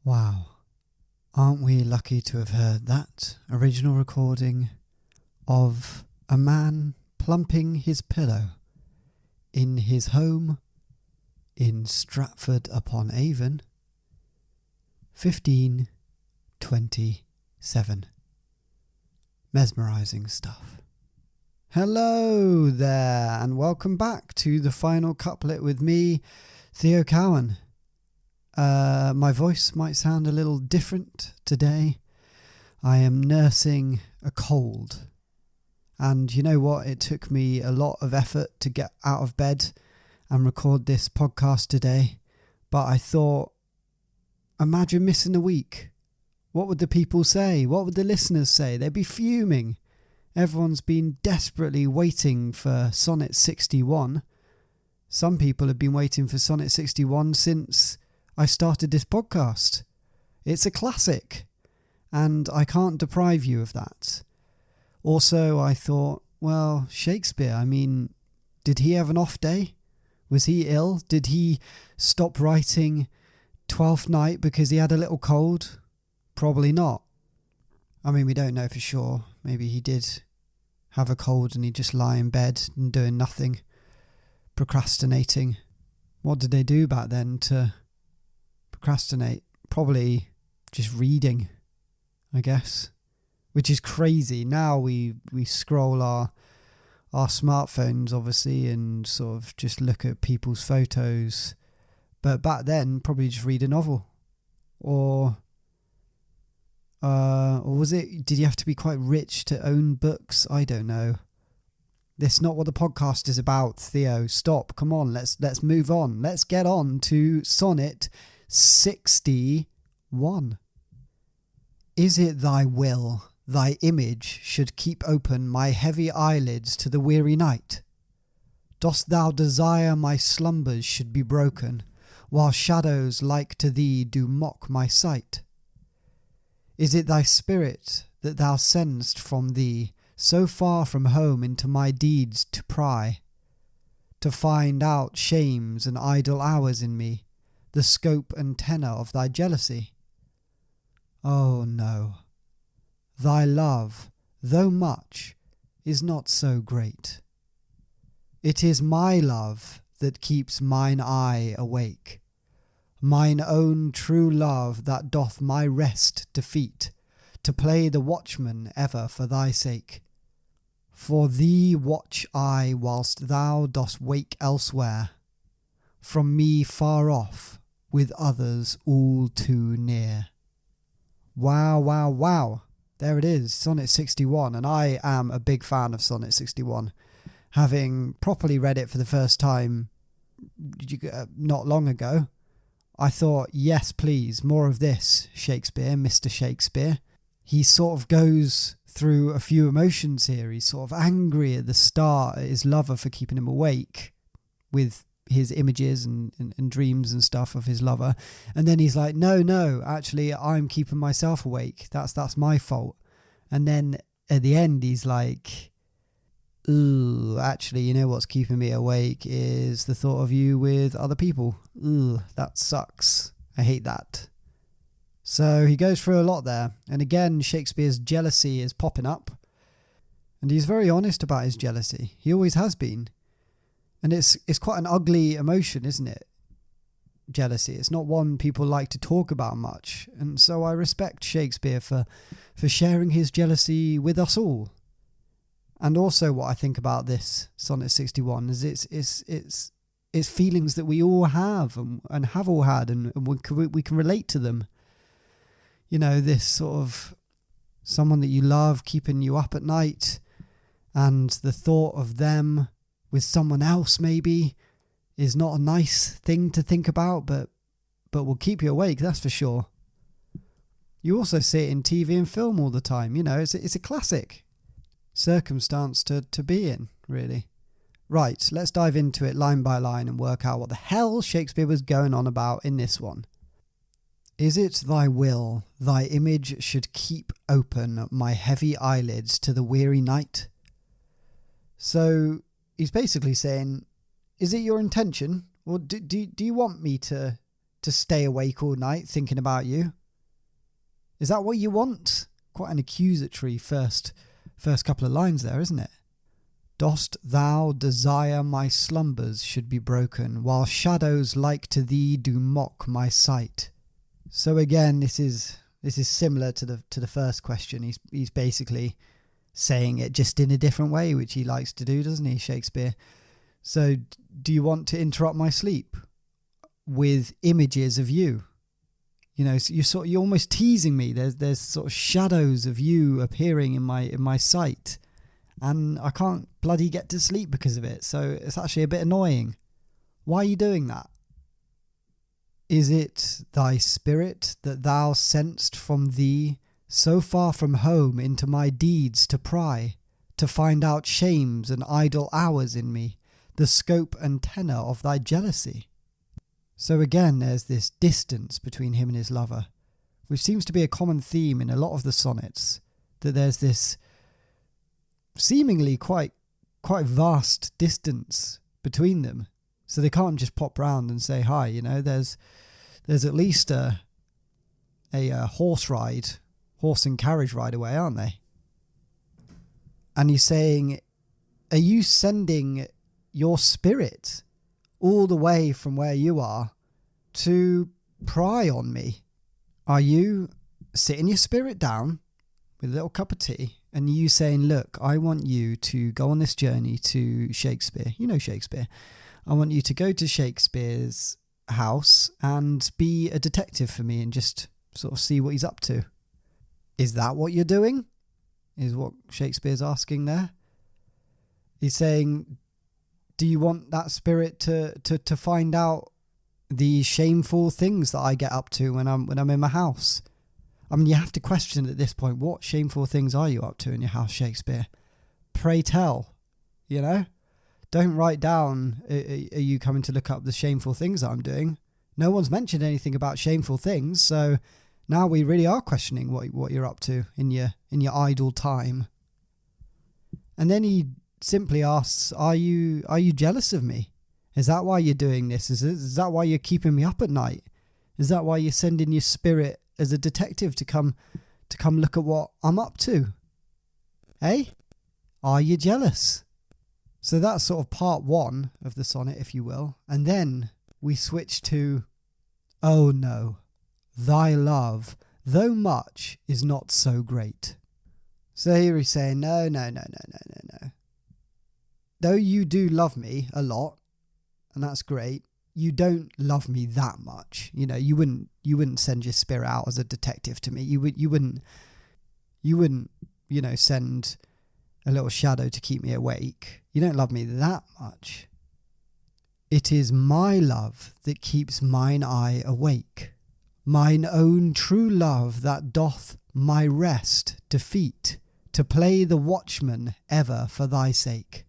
Wow, aren't we lucky to have heard that original recording of a man plumping his pillow in his home in Stratford-upon-Avon, 1527. Mesmerising stuff. Hello there, and welcome back to the final couplet with me, Theo Cowan. My voice might sound a little different today. I am nursing a cold. And you know what? It took me a lot of effort to get out of bed and record this podcast today. But I thought, imagine missing a week. What would the people say? What would the listeners say? They'd be fuming. Everyone's been desperately waiting for Sonnet 61. Some people have been waiting for Sonnet 61 since I started this podcast. It's a classic, and I can't deprive you of that. Also, I thought, well, Shakespeare, did he have an off day? Was he ill? Did he stop writing Twelfth Night because he had a little cold? Probably not. We don't know for sure. Maybe he did have a cold and he'd just lie in bed and doing nothing, procrastinating. What did they do back then to procrastinate? Probably just reading, I guess, which is crazy. Now we scroll our smartphones, obviously, and sort of just look at people's photos. But back then, probably just read a novel. Or was it, did you have to be quite rich to own books? I don't know. That's not what the podcast is about, Theo. Stop. Come on, let's move on. Let's get on to Sonnet 61. Is it thy will, thy image should keep open my heavy eyelids to the weary night? Dost thou desire my slumbers should be broken, while shadows like to thee do mock my sight? Is it thy spirit that thou send'st from thee, so far from home into my deeds to pry, to find out shames and idle hours in me, the scope and tenor of thy jealousy? Oh no, thy love, though much, is not so great. It is my love that keeps mine eye awake, mine own true love that doth my rest defeat, to play the watchman ever for thy sake. For thee watch I whilst thou dost wake elsewhere, from me far off, with others all too near. Wow, wow, wow. There it is, Sonnet 61, and I am a big fan of Sonnet 61. Having properly read it for the first time not long ago, I thought, yes, please, more of this, Shakespeare, Mr. Shakespeare. He sort of goes through a few emotions here. He's sort of angry at the start at his lover for keeping him awake with his images and dreams and stuff of his lover. And then he's like, no, actually, I'm keeping myself awake. That's my fault. And then at the end, he's like, ooh, actually, you know what's keeping me awake is the thought of you with other people. Ooh, that sucks. I hate that. So he goes through a lot there. And again, Shakespeare's jealousy is popping up. And he's very honest about his jealousy. He always has been. And it's quite an ugly emotion, isn't it? Jealousy. It's not one people like to talk about much. And so I respect Shakespeare for sharing his jealousy with us all. And also what I think about this Sonnet 61 is it's feelings that we all have and have all had, and we can relate to them. You know, this sort of someone that you love keeping you up at night, and the thought of them with someone else maybe is not a nice thing to think about, but will keep you awake, that's for sure. You also see it in TV and film all the time. You know, it's a classic circumstance to be in, really. Right, let's dive into it line by line and work out what the hell Shakespeare was going on about in this one. Is it thy will, thy image should keep open my heavy eyelids to the weary night? So he's basically saying, is it your intention, or do you want me to to stay awake all night thinking about you? Is that what you want? Quite an accusatory first couple of lines there, isn't it? Dost thou desire my slumbers should be broken, while shadows like to thee do mock my sight? So again, this is similar to the first question. He's basically saying it just in a different way, which he likes to do, doesn't he, Shakespeare? So, do you want to interrupt my sleep with images of you? You know, so you're almost teasing me. There's sort of shadows of you appearing in my sight, and I can't bloody get to sleep because of it. So it's actually a bit annoying. Why are you doing that? Is it thy spirit that thou sent'st from thee so far from home into my deeds to pry, to find out shames and idle hours in me, the scope and tenor of thy jealousy? So again, there's this distance between him and his lover, which seems to be a common theme in a lot of the sonnets, that there's this seemingly quite vast distance between them. So they can't just pop round and say hi, you know. There's at least a horse and carriage ride away, aren't they? And he's saying, are you sending your spirit all the way from where you are to pry on me? Are you sitting your spirit down with a little cup of tea and you saying, look, I want you to go on this journey to Shakespeare. You know Shakespeare. I want you to go to Shakespeare's house and be a detective for me and just sort of see what he's up to. Is that what you're doing? Is what Shakespeare's asking there. He's saying, do you want that spirit to find out the shameful things that I get up to when I'm in my house? I mean, you have to question at this point, what shameful things are you up to in your house, Shakespeare? Pray tell, you know? Don't write down, are you coming to look up the shameful things that I'm doing? No one's mentioned anything about shameful things, so now we really are questioning what you're up to in your idle time. And then he simply asks, are you jealous of me? Is that why you're doing this? Is that why you're keeping me up at night? Is that why you're sending your spirit as a detective to come look at what I'm up to? Hey, are you jealous? So that's sort of part one of the sonnet, if you will. And then we switch to, oh no, thy love, though much, is not so great. So here he's saying, no. Though you do love me a lot, and that's great, you don't love me that much. You know, you wouldn't send your spirit out as a detective to me. You wouldn't, you know, send a little shadow to keep me awake. You don't love me that much. It is my love that keeps mine eye awake, mine own true love that doth my rest defeat, to play the watchman ever for thy sake.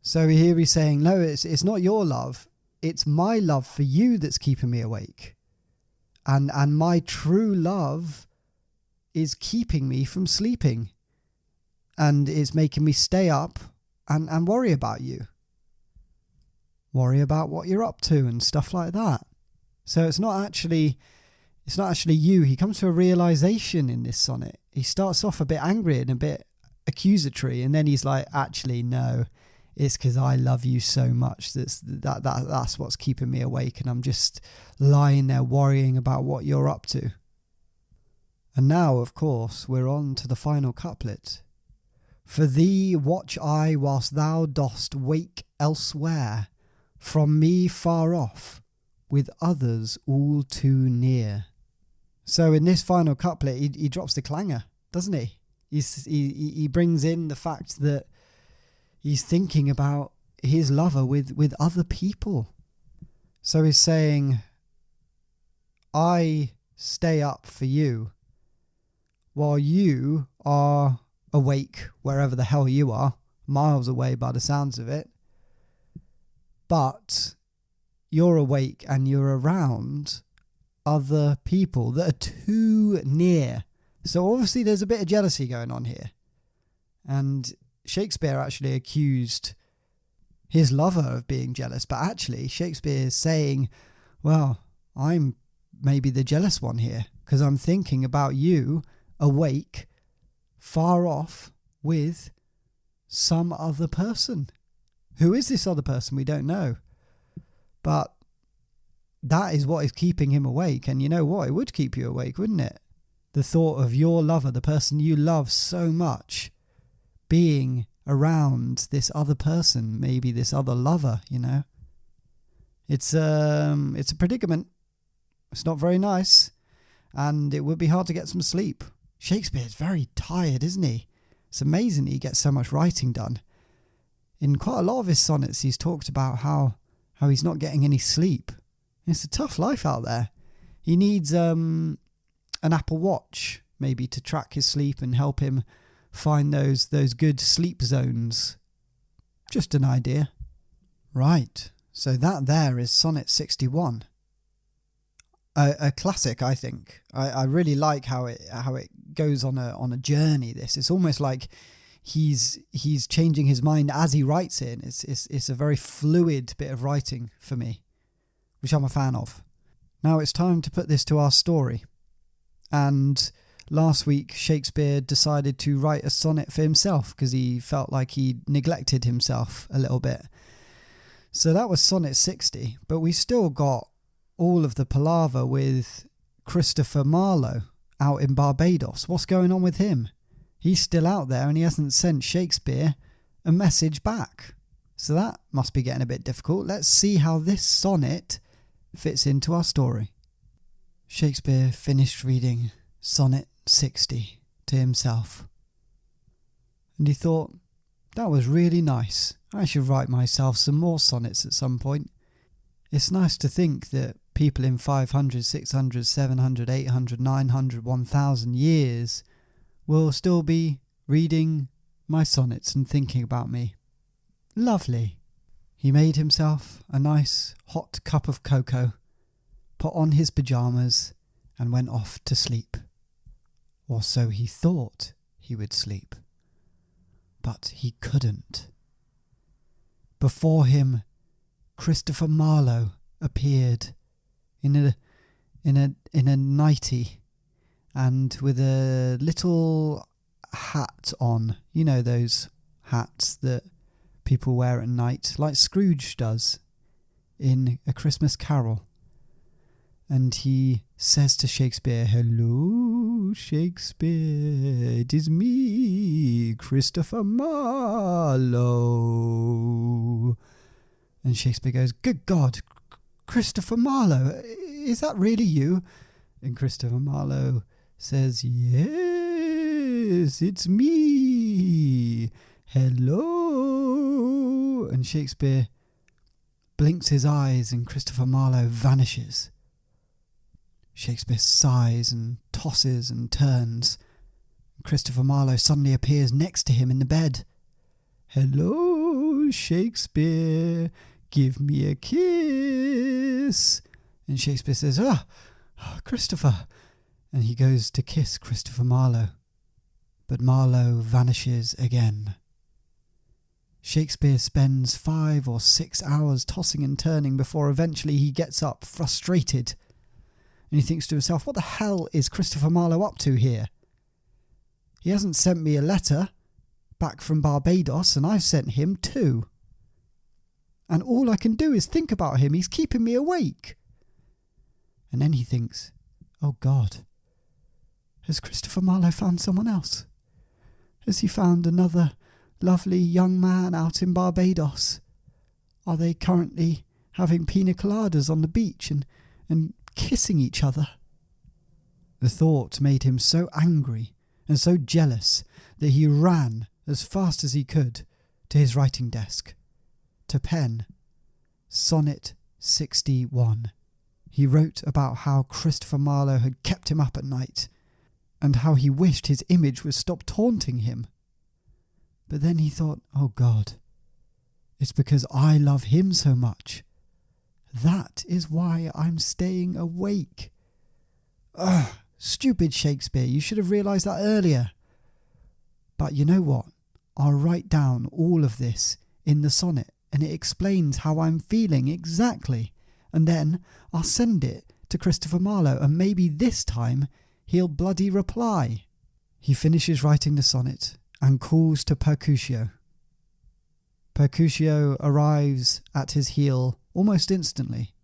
So here he's saying, no, it's not your love, it's my love for you that's keeping me awake. And my true love is keeping me from sleeping. And it's making me stay up and worry about you. Worry about what you're up to and stuff like that. So it's not actually you. He comes to a realization in this sonnet. He starts off a bit angry and a bit accusatory, and then he's like, actually, no, it's because I love you so much. That's what's keeping me awake, and I'm just lying there worrying about what you're up to. And now, of course, we're on to the final couplet. For thee watch I whilst thou dost wake elsewhere, from me far off, with others all too near. So in this final couplet, he drops the clanger, doesn't he? He brings in the fact that he's thinking about his lover with other people. So he's saying, I stay up for you while you are awake wherever the hell you are, miles away by the sounds of it. But you're awake and you're around other people that are too near. So obviously there's a bit of jealousy going on here. And Shakespeare actually accused his lover of being jealous, but actually Shakespeare is saying, well, I'm maybe the jealous one here, because I'm thinking about you awake, far off, with some other person. Who is this other person? We don't know. But that is what is keeping him awake. And you know what? It would keep you awake, wouldn't it? The thought of your lover, the person you love so much, being around this other person, maybe this other lover, you know. It's a predicament. It's not very nice, and it would be hard to get some sleep. Shakespeare's very tired, isn't he? It's amazing he gets so much writing done. In quite a lot of his sonnets, he's talked about how he's not getting any sleep. It's a tough life out there. He needs an Apple Watch, maybe, to track his sleep and help him find those good sleep zones. Just an idea. Right, so that there is Sonnet 61. A classic, I think. I really like how it goes on a journey. It's almost like he's changing his mind as he writes it. It's a very fluid bit of writing for me, which I'm a fan of. Now it's time to put this to our story. And last week Shakespeare decided to write a sonnet for himself because he felt like he neglected himself a little bit. So that was Sonnet 60, but we still got all of the palaver with Christopher Marlowe out in Barbados. What's going on with him? He's still out there and he hasn't sent Shakespeare a message back. So that must be getting a bit difficult. Let's see how this sonnet fits into our story. Shakespeare finished reading Sonnet 60 to himself. And he thought, that was really nice. I should write myself some more sonnets at some point. It's nice to think that people in 500, 600, 700, 800, 900, 1000 years will still be reading my sonnets and thinking about me. Lovely. He made himself a nice hot cup of cocoa, put on his pyjamas, and went off to sleep. Or so he thought he would sleep. But he couldn't. Before him, Christopher Marlowe appeared in a nightie and with a little hat on. You know those hats that people wear at night, like Scrooge does in A Christmas Carol. And he says to Shakespeare, "Hello, Shakespeare, it is me, Christopher Marlowe." And Shakespeare goes, "Good God, Christopher Marlowe, is that really you?" And Christopher Marlowe says, "Yes, it's me. Hello." And Shakespeare blinks his eyes and Christopher Marlowe vanishes. Shakespeare sighs and tosses and turns. Christopher Marlowe suddenly appears next to him in the bed. "Hello, Shakespeare, give me a kiss." And Shakespeare says, "Oh, Christopher." And he goes to kiss Christopher Marlowe. But Marlowe vanishes again. Shakespeare spends 5 or 6 hours tossing and turning before eventually he gets up, frustrated. And he thinks to himself, what the hell is Christopher Marlowe up to here? He hasn't sent me a letter back from Barbados, and I've sent him 2. And all I can do is think about him. He's keeping me awake. And then he thinks, oh God, has Christopher Marlowe found someone else? Has he found another lovely young man out in Barbados? Are they currently having pina coladas on the beach and kissing each other? The thought made him so angry and so jealous that he ran as fast as he could to his writing desk to pen Sonnet 61. He wrote about how Christopher Marlowe had kept him up at night and how he wished his image would stop taunting him. But then he thought, oh God, it's because I love him so much. That is why I'm staying awake. Ugh, stupid Shakespeare, you should have realised that earlier. But you know what? I'll write down all of this in the sonnet, and it explains how I'm feeling exactly. And then I'll send it to Christopher Marlowe, and maybe this time he'll bloody reply. He finishes writing the sonnet and calls to Percutio. Percutio arrives at his heel almost instantly.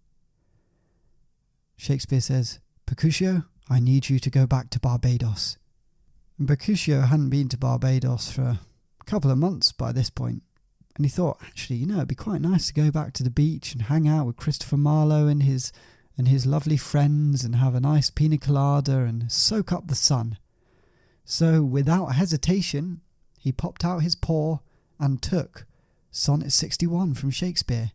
Shakespeare says, "Percutio, I need you to go back to Barbados." And Percutio hadn't been to Barbados for a couple of months by this point, and he thought, actually, it'd be quite nice to go back to the beach and hang out with Christopher Marlowe and his lovely friends and have a nice pina colada and soak up the sun. So without hesitation, he popped out his paw and took Sonnet 61 from Shakespeare.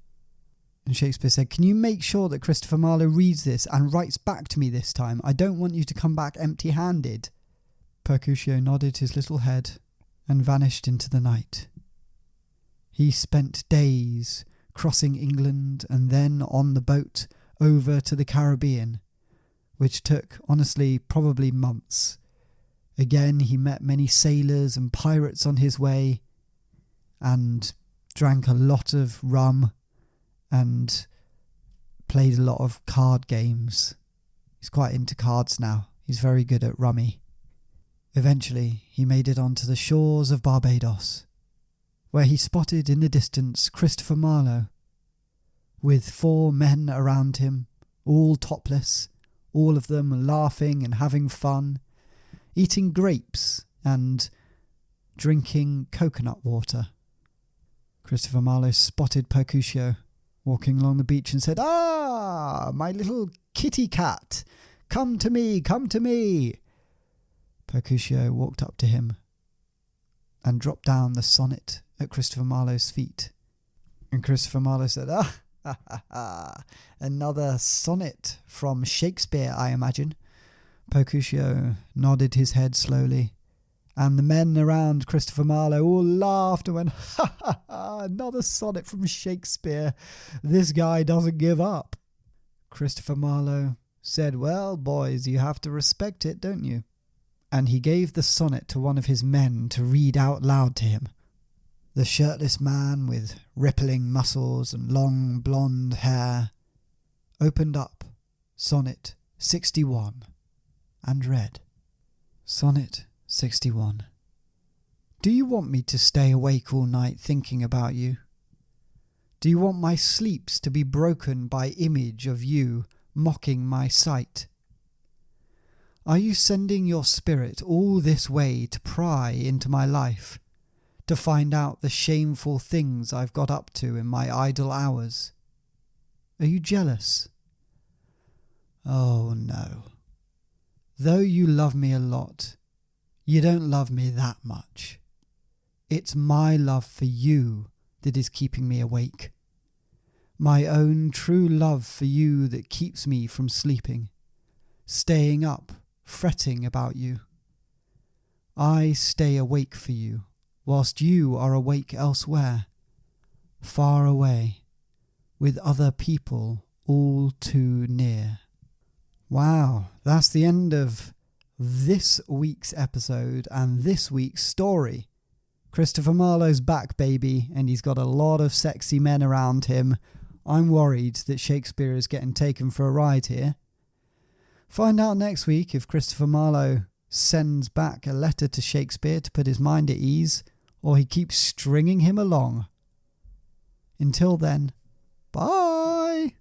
And Shakespeare said, "Can you make sure that Christopher Marlowe reads this and writes back to me this time? I don't want you to come back empty-handed." Percutio nodded his little head and vanished into the night. He spent days crossing England and then on the boat over to the Caribbean, which took, honestly, probably months. Again, he met many sailors and pirates on his way and drank a lot of rum and played a lot of card games. He's quite into cards now. He's very good at rummy. Eventually, he made it onto the shores of Barbados, where he spotted in the distance Christopher Marlowe, with 4 men around him, all topless, all of them laughing and having fun, eating grapes and drinking coconut water. Christopher Marlowe spotted Percutio walking along the beach and said, "Ah, my little kitty cat, come to me, come to me." Percutio walked up to him and dropped down the sonnet at Christopher Marlowe's feet. And Christopher Marlowe said, "Another sonnet from Shakespeare, I imagine." Percutio nodded his head slowly, and the men around Christopher Marlowe all laughed and went, "Another sonnet from Shakespeare. This guy doesn't give up." Christopher Marlowe said, "Well, boys, you have to respect it, don't you?" And he gave the sonnet to one of his men to read out loud to him. The shirtless man with rippling muscles and long blonde hair opened up Sonnet 61 and read, "Sonnet 61. Do you want me to stay awake all night thinking about you? Do you want my sleeps to be broken by image of you mocking my sight? Are you sending your spirit all this way to pry into my life, to find out the shameful things I've got up to in my idle hours? Are you jealous? Oh no. Though you love me a lot, you don't love me that much. It's my love for you that is keeping me awake. My own true love for you that keeps me from sleeping, staying up, fretting about you. I stay awake for you, whilst you are awake elsewhere, far away, with other people all too near." Wow, that's the end of this week's episode and this week's story. Christopher Marlowe's back, baby, and he's got a lot of sexy men around him. I'm worried that Shakespeare is getting taken for a ride here. Find out next week if Christopher Marlowe sends back a letter to Shakespeare to put his mind at ease, or he keeps stringing him along. Until then, bye!